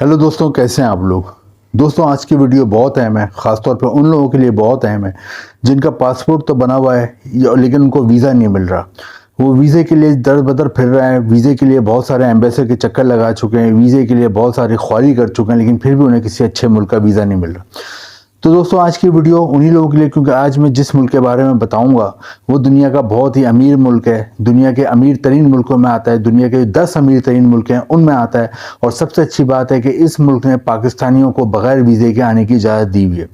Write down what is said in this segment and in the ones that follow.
Hello दोस्तों, कैसे हैं आप लोग। दोस्तों, आज की वीडियो बहुत अहम है, ख़ासतौर पर उन लोगों के लिए बहुत अहम है जिनका पासपोर्ट तो बना हुआ है लेकिन उनको वीज़ा नहीं मिल रहा। वो वीज़े के लिए दर बदर फिर रहे हैं, वीज़े के लिए बहुत सारे एम्बेसडर के चक्कर लगा चुके हैं, वीज़े के लिए बहुत सारी ख्वारी कर चुके हैं, लेकिन फिर भी उन्हें किसी अच्छे मुल्क का वीज़ा नहीं मिल रहा। तो दोस्तों, आज की वीडियो उन्हीं लोगों के लिए, क्योंकि आज मैं जिस मुल्क के बारे में बताऊंगा वो दुनिया का बहुत ही अमीर मुल्क है, दुनिया के अमीर तरीन मुल्कों में आता है, दुनिया के 10 अमीर तरीन मुल्क हैं उनमें आता है। और सबसे अच्छी बात है कि इस मुल्क ने पाकिस्तानियों को बगैर वीज़े के आने की इजाज़त दी हुई है।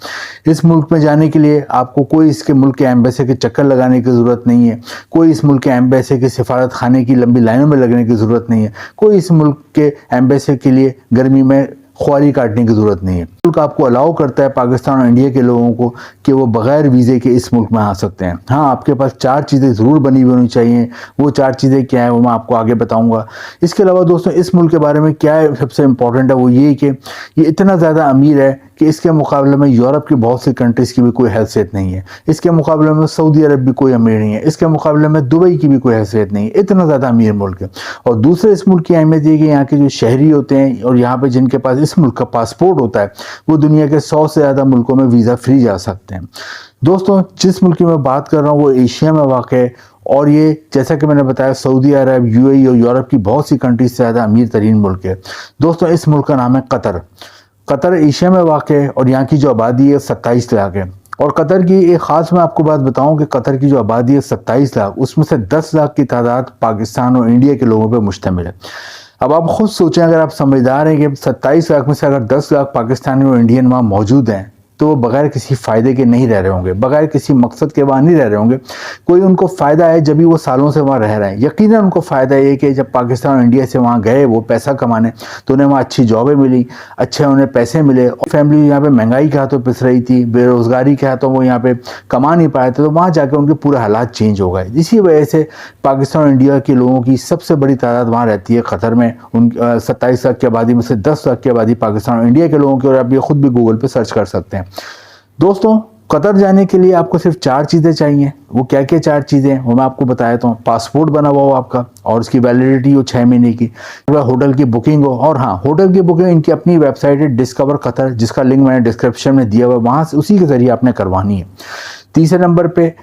इस मुल्क में जाने के लिए आपको कोई इसके मुल्क के एम्बेसी के चक्कर लगाने की ज़रूरत नहीं है, कोई इस मुल्क के एम्बेसी के सिफारत खाने की लंबी लाइनों में लगने की ज़रूरत नहीं है, कोई इस मुल्क के एम्बेसी के लिए गर्मी में ख्वारी काटने की ज़रूरत नहीं है। मुल्क आपको अलाउ करता है, पाकिस्तान और इंडिया के लोगों को, कि वो बगैर वीज़े के इस मुल्क में आ सकते हैं। हाँ, आपके पास 4 चीज़ें ज़रूर बनी हुई होनी चाहिए। वो 4 चीज़ें क्या है वो मैं आपको आगे बताऊंगा। इसके अलावा दोस्तों, इस मुल्क के बारे में क्या है सबसे इम्पोर्टेंट है वो ये कि ये इतना ज़्यादा अमीर है कि इसके मुकाबले में यूरोप की बहुत सी कंट्रीज़ की भी कोई हैसियत नहीं है, इसके मुकाबले में सऊदी अरब भी कोई अमीर नहीं है, इसके मुकाबले में दुबई की भी कोई हैसियत नहीं है। इतना ज़्यादा अमीर मुल्क है। और दूसरे, इस मुल्क की अहमियत ये कि यहाँ के जो शहरी होते हैं और यहाँ पे जिनके पास इस मुल्क का पासपोर्ट होता है, वो दुनिया के 100 से ज़्यादा मुल्कों में वीज़ा फ्री जा सकते हैं। दोस्तों, जिस मुल्क की मैं बात कर रहा हूँ वो एशिया में वाक़ है, और ये जैसा कि मैंने बताया सऊदी अरब, यूएई और यूरोप की बहुत सी कंट्रीज से ज़्यादा अमीर तरीन मुल्क है। दोस्तों, इस मुल्क का नाम है कतर। कतर एशिया में वाक़ है और यहाँ की जो आबादी है 27 लाख है। और कतर की एक ख़ास मैं आपको बात बताऊं कि कतर की जो आबादी है 27 लाख, उसमें से 10 लाख की तादाद पाकिस्तान और इंडिया के लोगों पर मुश्तमिल है। अब आप खुद सोचें, अगर आप समझदार हैं कि 27 लाख में से अगर 10 लाख पाकिस्तानी और इंडियन वहाँ मौजूद हैं, तो वो बगैर किसी फ़ायदे के नहीं रह रहे होंगे, बगैर किसी मकसद के वहाँ नहीं रह रहे होंगे। कोई उनको फ़ायदा है जब भी वो सालों से वहाँ रह रहे हैं। यकीनन उनको फ़ायदा ये कि जब पाकिस्तान और इंडिया से वहाँ गए वो पैसा कमाने, तो उन्हें वहाँ अच्छी जॉबें मिली, अच्छे उन्हें पैसे मिले, और फैमिली यहाँ पे महंगाई के हाथों पिस रही थी, बेरोज़गारी के हाथों वो यहाँ पे कमा नहीं पाए थे, तो वहाँ जाकर उनके पूरे हालात चेंज हो गए। इसी वजह से पाकिस्तान और इंडिया के लोगों की सबसे बड़ी तादाद वहाँ रहती है कतर में। उन 27 लाख की आबादी में से 10 लाख की आबादी पाकिस्तान और इंडिया के लोगों की, और आप ये खुद भी गूगल पे सर्च कर सकते हैं। दोस्तों, कतर जाने के लिए आपको सिर्फ 4 चीज़ें चाहिए। वो क्या क्या 4 चीज़ें हैं वो मैं आपको बता देता हूँ। पासपोर्ट बना हुआ हो आपका, और उसकी वैलिडिटी हो 6 महीने की। होटल की बुकिंग हो, और हाँ, होटल की बुकिंग इनकी अपनी वेबसाइट है डिस्कवर कतर, जिसका लिंक मैंने डिस्क्रिप्शन में दिया हुआ है, वहाँ से उसी के ज़रिए आपने करवानी है। तीसरे नंबर पे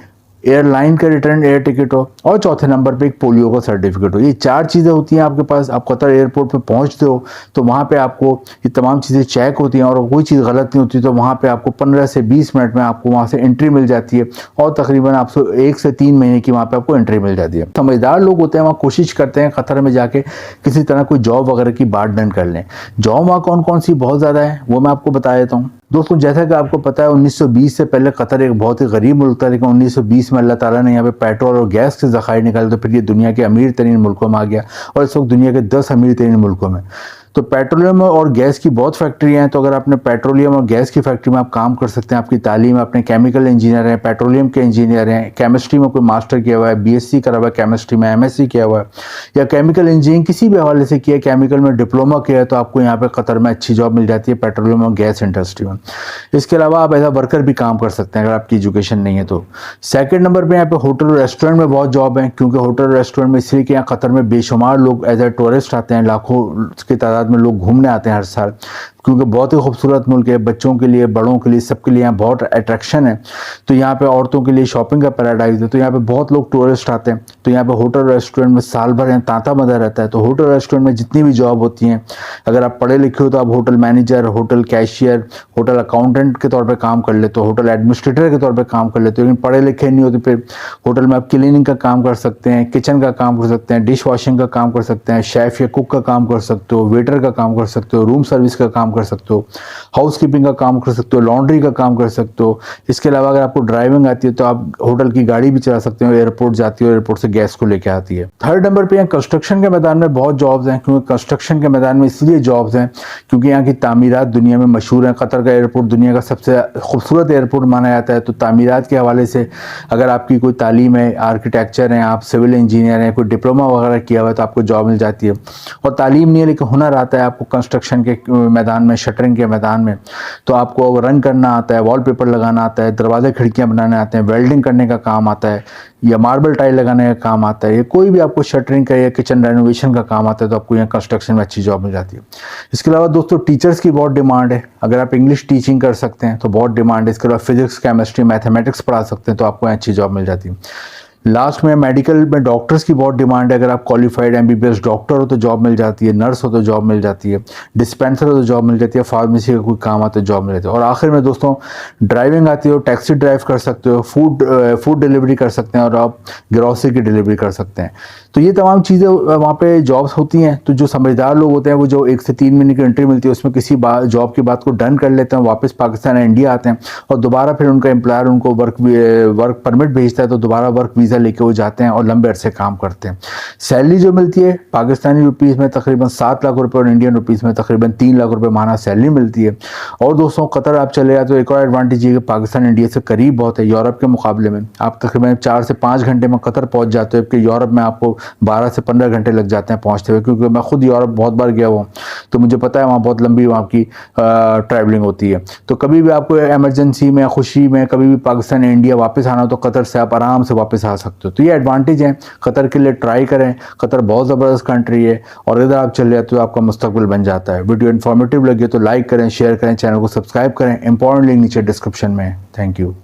एयरलाइन का रिटर्न एयर टिकट हो, और चौथे नंबर पे एक पोलियो का सर्टिफिकेट हो। ये 4 चीज़ें होती हैं आपके पास। आप कतर एयरपोर्ट पे पहुंचते हो तो वहाँ पे आपको ये तमाम चीज़ें चेक होती हैं, और कोई चीज़ गलत नहीं होती तो वहाँ पे आपको 15 से 20 मिनट में आपको वहाँ से एंट्री मिल जाती है, और तकरीबन आपसे 1 से 3 महीने की वहाँ पे आपको एंट्री मिल जाती है। समझदार लोग होते हैं वहाँ कोशिश करते हैं कतर में जाके किसी तरह कोई जॉब वगैरह की बात डन कर लें। जॉब वहाँ कौन कौन सी बहुत ज़्यादा है वो मैं आपको बता देता हूँ। दोस्तों, जैसा कि आपको पता है 1920 से पहले कतर एक बहुत ही गरीब मुल्क था, लेकिन 1920 में अल्लाह ताला ने यहाँ पे पेट्रोल और गैस के ज़खायर निकाले, तो फिर ये दुनिया के अमीर तरीन मुल्कों में आ गया, और इस वक्त दुनिया के 10 अमीर तरीन मुल्कों में। तो पेट्रोलियम और गैस की बहुत फैक्ट्रियाँ हैं, तो अगर आपने पेट्रोलियम और गैस की फैक्ट्री में आप काम कर सकते हैं। आपकी तालीम, अपने केमिकल इंजीनियर हैं, पेट्रोलियम के इंजीनियर हैं, केमिस्ट्री में कोई मास्टर किया हुआ है, बीएससी करा हुआ है केमिस्ट्री में, एमएससी किया हुआ है, या केमिकल इंजीनियरिंग किसी भी हवाले से किया है, केमिकल में डिप्लोमा किया है, तो आपको यहाँ पे कतर में अच्छी जॉब मिल जाती है पेट्रोलियम और गैस इंडस्ट्री में। इसके अलावा आप एज आ वर्कर भी काम कर सकते हैं अगर आपकी एजुकेशन नहीं है तो। सेकंड नंबर पे यहाँ पे होटल और रेस्टोरेंट में बहुत जॉब है, क्योंकि होटल और रेस्टोरेंट में इसलिए कि यहाँ कतर में बेशुमार लोग एज ए टूरिस्ट आते हैं, लाखों की तादाद में लोग घूमने आते हैं हर साल, क्योंकि बहुत ही खूबसूरत मुल्क है। बच्चों के लिए, बड़ों के लिए, सबके लिए यहाँ बहुत अट्रैक्शन है। तो यहाँ पे औरतों के लिए शॉपिंग का पैराडाइज है, तो यहाँ पे बहुत लोग टूरिस्ट आते हैं। तो यहाँ पे होटल रेस्टोरेंट में साल भर यहाँ तांता बंधा रहता है। तो होटल रेस्टोरेंट में जितनी भी जॉब होती हैं, अगर आप पढ़े लिखे हो तो आप hotel manager, hotel cashier, hotel accountant के तौर पर काम कर लेते हो, होटल एडमिनिस्ट्रेटर के तौर पर काम कर लेते हो। लेकिन पढ़े लिखे नहीं हो तो फिर होटल में आप क्लीनिंग का काम कर सकते हैं, किचन का काम कर सकते हैं, डिश वॉशिंग का काम कर सकते हैं, शेफ़ या कुक का काम कर सकते हो, वेटर का काम कर सकते हो, रूम सर्विस का काम कर सकते हो, हाउस कीपिंग का काम कर सकते हो, लॉन्ड्री का काम कर सकते हो। इसके अलावा अगर आपको ड्राइविंग आती है तो आप होटल की गाड़ी भी चला सकते हो, एयरपोर्ट जाती हो, एयरपोर्ट से गैस को लेकर आती है। थर्ड नंबर पे यहाँ कंस्ट्रक्शन के मैदान में बहुत जॉब्स हैं, क्योंकि कंस्ट्रक्शन के मैदान में इसलिए जॉब्स हैं क्योंकि यहाँ की तामीरात दुनिया में मशहूर है। कतर का एयरपोर्ट दुनिया का सबसे खूबसूरत एयरपोर्ट माना जाता है। तो तामीरात के हवाले से अगर आपकी कोई तालीम है, आर्किटेक्चर है, आप सिविल इंजीनियर हैं, कोई डिप्लोमा वगैरह किया हुआ है, तो आपको जॉब मिल जाती है। और तालीम नहीं है लेकिन हुनर आता है आपको कंस्ट्रक्शन के मैदान में, शटरिंग के मैदान में, तो आपको रंग करना आता है, वॉलपेपर लगाना आता है, दरवाजे खिड़कियाँ बनाने आते हैं, वेल्डिंग करने का काम आता है, या मार्बल टाइल लगाने का काम आता है, या कोई भी आपको शटरिंग का या किचन रेनोवेशन का काम आता है, तो आपको यहाँ कंस्ट्रक्शन में अच्छी जॉब मिल जाती है। इसके अलावा दोस्तों टीचर्स की बहुत डिमांड है। अगर आप इंग्लिश टीचिंग कर सकते हैं तो बहुत डिमांड है। इसके अलावा फिजिक्स, केमिस्ट्री, मैथमेटिक्स पढ़ा सकते हैं तो आपको यहाँ अच्छी जॉब मिल जाती है। लास्ट में मेडिकल में डॉक्टर्स की बहुत डिमांड है। अगर आप क्वालिफाइड एमबीबीएस डॉक्टर हो तो जॉब मिल जाती है, नर्स हो तो जॉब मिल जाती है, डिस्पेंसर हो तो जॉब मिल जाती है, फार्मेसी का कोई काम आता है जॉब मिल जाती है। और आखिर में दोस्तों ड्राइविंग आती हो, टैक्सी ड्राइव कर सकते हो, फूड डिलीवरी कर सकते हैं, और आप ग्रॉसरी की डिलीवरी कर सकते हैं। तो ये तमाम चीज़ें वहाँ पे जॉब्स होती हैं। तो जो समझदार लोग होते हैं वो जो 1 से 3 महीने की एंट्री मिलती है उसमें किसी जॉब की बात को डन कर लेते हैं, वापस पाकिस्तान या इंडिया आते हैं, और दोबारा फिर उनका एम्प्लॉयर उनको वर्क परमिट भेजता है, तो दोबारा वर्क वीज़ा लेके वो जाते हैं और लंबे अरसे काम करते हैं। सैलरी जो मिलती है पाकिस्तानी रुपीज़ में तकरीबन 7 लाख रुपए और इंडियन रुपीज़ में तकरीबन 3 लाख रुपए माहाना सैलरी मिलती है। और दोस्तों कतर आप चले जाते तो एक और एडवांटेज ये कि पाकिस्तान इंडिया से करीब बहुत है। यूरोप के मुकाबले में आप तकरीबन 4 से 5 घंटे में कतर पहुंच जाते हो, जबकि यूरोप में आपको 12 से 15 घंटे लग जाते हैं पहुंचते हुए, क्योंकि मैं खुद यूरोप बहुत बार गया हुआ, तो मुझे पता है वहाँ बहुत लंबी वहाँ की ट्रैवलिंग होती है। तो कभी भी आपको इमरजेंसी में, खुशी में कभी भी पाकिस्तान या इंडिया वापस आना हो तो कतर से आप आराम से वापस आ सकते हो। तो ये एडवांटेज है, कतर के लिए ट्राई करें। कतर बहुत ज़बरदस्त कंट्री है, और इधर आप चले जाते हो आपका मुस्तकबिल बन जाता है। वीडियो इन्फॉर्मेटिव लगे तो लाइक करें, शेयर करें, चैनल को सब्सक्राइब करें। इंपॉर्टेंट लिंक नीचे डिस्क्रिप्शन में है। Thank you.